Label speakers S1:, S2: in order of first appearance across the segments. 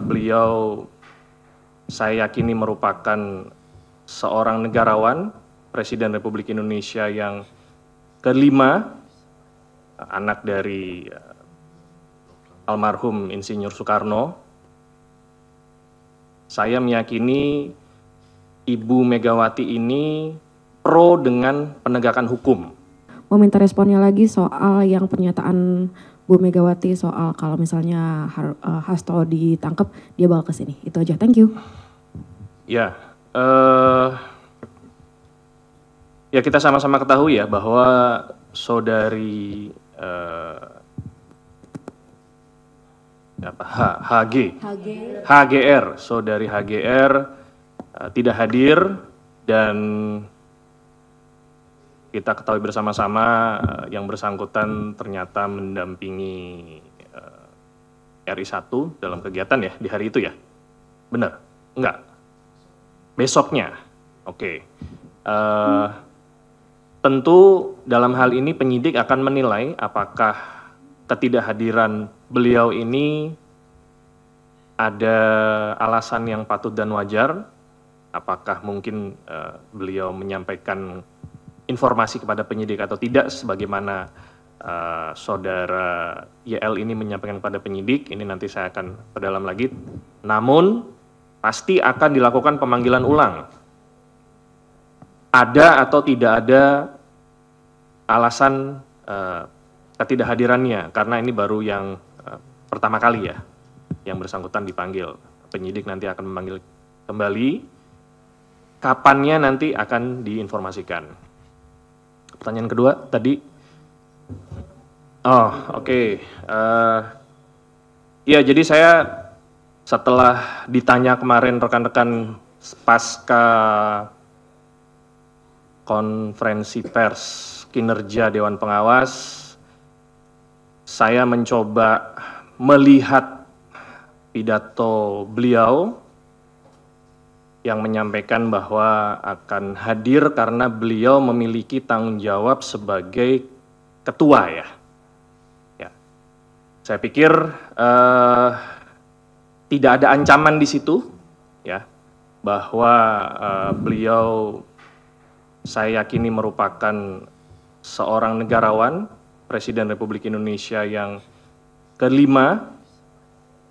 S1: Beliau saya yakini merupakan seorang negarawan, Presiden Republik Indonesia yang kelima, anak dari almarhum Insinyur Soekarno. Saya meyakini Ibu Megawati ini pro dengan penegakan hukum.
S2: Mau minta responnya lagi soal yang pernyataan Bu Megawati soal kalau misalnya Hasto ditangkap dia bakal ke sini. Itu aja, thank you.
S1: Ya, ya kita sama-sama ketahui ya bahwa saudari HGR, saudari HGR tidak hadir dan kita ketahui bersama-sama yang bersangkutan ternyata mendampingi RI1 dalam kegiatan ya di hari itu ya? Benar? Enggak? Besoknya? Oke. Tentu dalam hal ini penyidik akan menilai apakah ketidakhadiran beliau ini ada alasan yang patut dan wajar, apakah mungkin beliau menyampaikan informasi kepada penyidik atau tidak, sebagaimana saudara YL ini menyampaikan kepada penyidik. Ini nanti saya akan perdalam lagi. Namun pasti akan dilakukan pemanggilan ulang. Ada atau tidak ada alasan ketidakhadirannya, karena ini baru yang pertama kali ya, yang bersangkutan dipanggil. Penyidik nanti akan memanggil kembali. Kapannya nanti akan diinformasikan. Pertanyaan kedua tadi, oke. Ya, jadi saya setelah ditanya kemarin rekan-rekan pasca konferensi pers kinerja Dewan Pengawas, saya mencoba melihat pidato beliau yang menyampaikan bahwa akan hadir karena beliau memiliki tanggung jawab sebagai ketua ya. Saya pikir tidak ada ancaman di situ ya, bahwa beliau saya yakini merupakan seorang negarawan, Presiden Republik Indonesia yang kelima,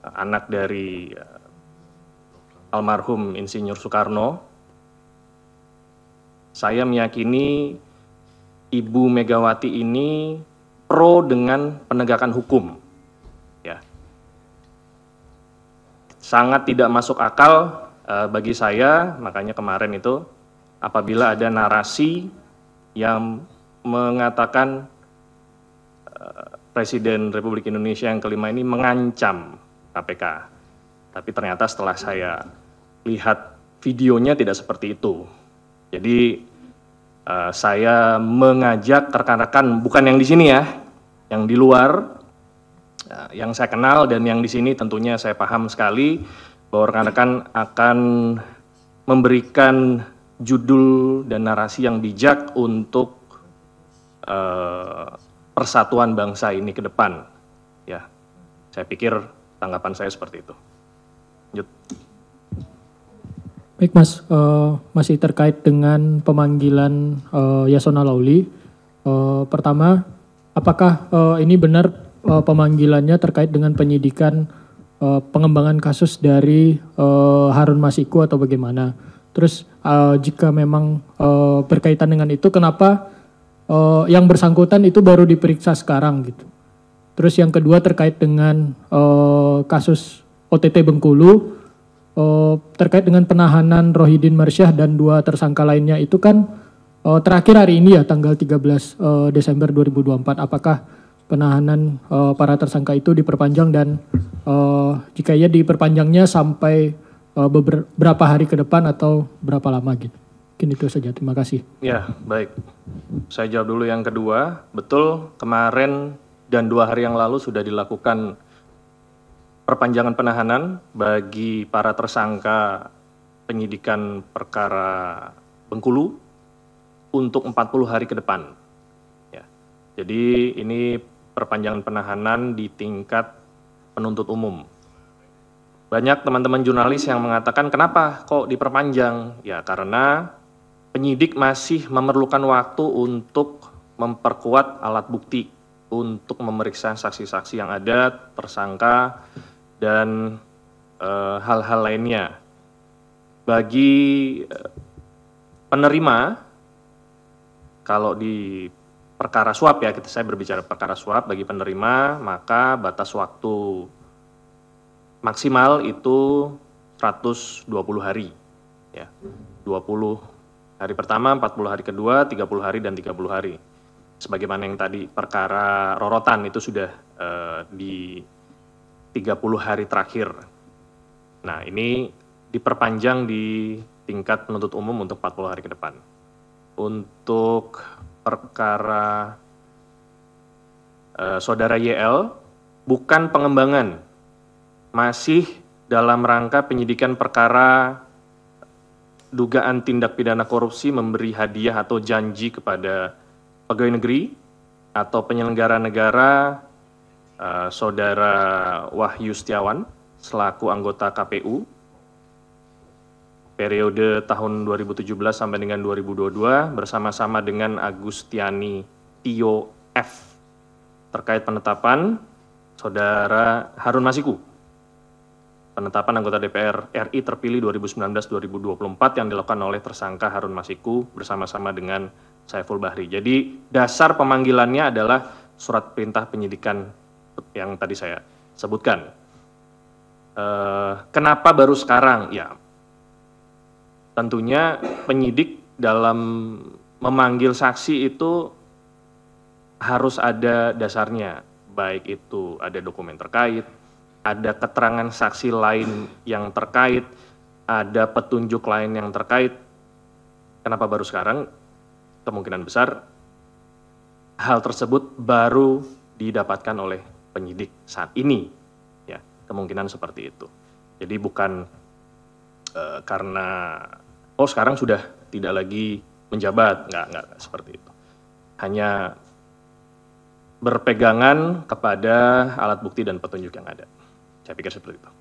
S1: anak dari almarhum Insinyur Soekarno. Saya meyakini Ibu Megawati ini pro dengan penegakan hukum. Ya. Sangat tidak masuk akal bagi saya, makanya kemarin itu apabila ada narasi yang mengatakan Presiden Republik Indonesia yang kelima ini mengancam KPK. Tapi ternyata setelah saya lihat videonya tidak seperti itu. Jadi saya mengajak rekan-rekan, bukan yang di sini ya, yang di luar, yang saya kenal dan yang di sini tentunya saya paham sekali bahwa rekan-rekan akan memberikan judul dan narasi yang bijak untuk persatuan bangsa ini ke depan. Ya, saya pikir tanggapan saya seperti itu. Lanjut.
S3: Baik Mas, masih terkait dengan pemanggilan Yasona Lawli. Pertama, apakah ini benar pemanggilannya terkait dengan penyidikan pengembangan kasus dari Harun Masiku atau bagaimana? Terus jika memang berkaitan dengan itu, kenapa yang bersangkutan itu baru diperiksa sekarang gitu? Terus yang kedua terkait dengan kasus OTT Bengkulu, terkait dengan penahanan Rohidin Marsyah dan 2 tersangka lainnya itu kan terakhir hari ini ya, tanggal 13 Desember 2024. Apakah penahanan para tersangka itu diperpanjang dan jika iya diperpanjangnya sampai beberapa hari ke depan atau berapa lama gitu? Mungkin itu saja, terima kasih.
S1: Ya, baik. Saya jawab dulu yang kedua. Betul, kemarin dan 2 hari yang lalu sudah dilakukan perpanjangan penahanan bagi para tersangka penyidikan perkara Bengkulu untuk 40 hari ke depan. Ya. Jadi ini perpanjangan penahanan di tingkat penuntut umum. Banyak teman-teman jurnalis yang mengatakan kenapa kok diperpanjang? Ya karena penyidik masih memerlukan waktu untuk memperkuat alat bukti, untuk memeriksa saksi-saksi yang ada, tersangka, dan hal-hal lainnya. Bagi penerima, kalau di perkara suap ya, saya berbicara perkara suap, bagi penerima maka batas waktu maksimal itu 120 hari. Ya, 20 hari pertama, 40 hari kedua, 30 hari, dan 30 hari. Sebagaimana yang tadi perkara rorotan itu sudah di 30 hari terakhir. Nah, ini diperpanjang di tingkat penuntut umum untuk 40 hari ke depan. Untuk perkara saudara YL, bukan pengembangan, masih dalam rangka penyidikan perkara dugaan tindak pidana korupsi memberi hadiah atau janji kepada pegawai negeri atau penyelenggara negara saudara Wahyu Setiawan selaku anggota KPU periode tahun 2017 sampai dengan 2022 bersama-sama dengan Agustiani Tio F terkait penetapan saudara Harun Masiku, penetapan anggota DPR RI terpilih 2019-2024 yang dilakukan oleh tersangka Harun Masiku bersama-sama dengan Saiful Bahri. Jadi dasar pemanggilannya adalah surat perintah penyidikan yang tadi saya sebutkan. Kenapa baru sekarang? Ya, tentunya penyidik dalam memanggil saksi itu harus ada dasarnya, baik itu ada dokumen terkait, ada keterangan saksi lain yang terkait, ada petunjuk lain yang terkait. Kenapa baru sekarang? Kemungkinan besar hal tersebut baru didapatkan oleh penyidik saat ini. Ya, kemungkinan seperti itu. Jadi bukan karena sekarang sudah tidak lagi menjabat, enggak seperti itu. Hanya berpegangan kepada alat bukti dan petunjuk yang ada. Saya pikir seperti itu.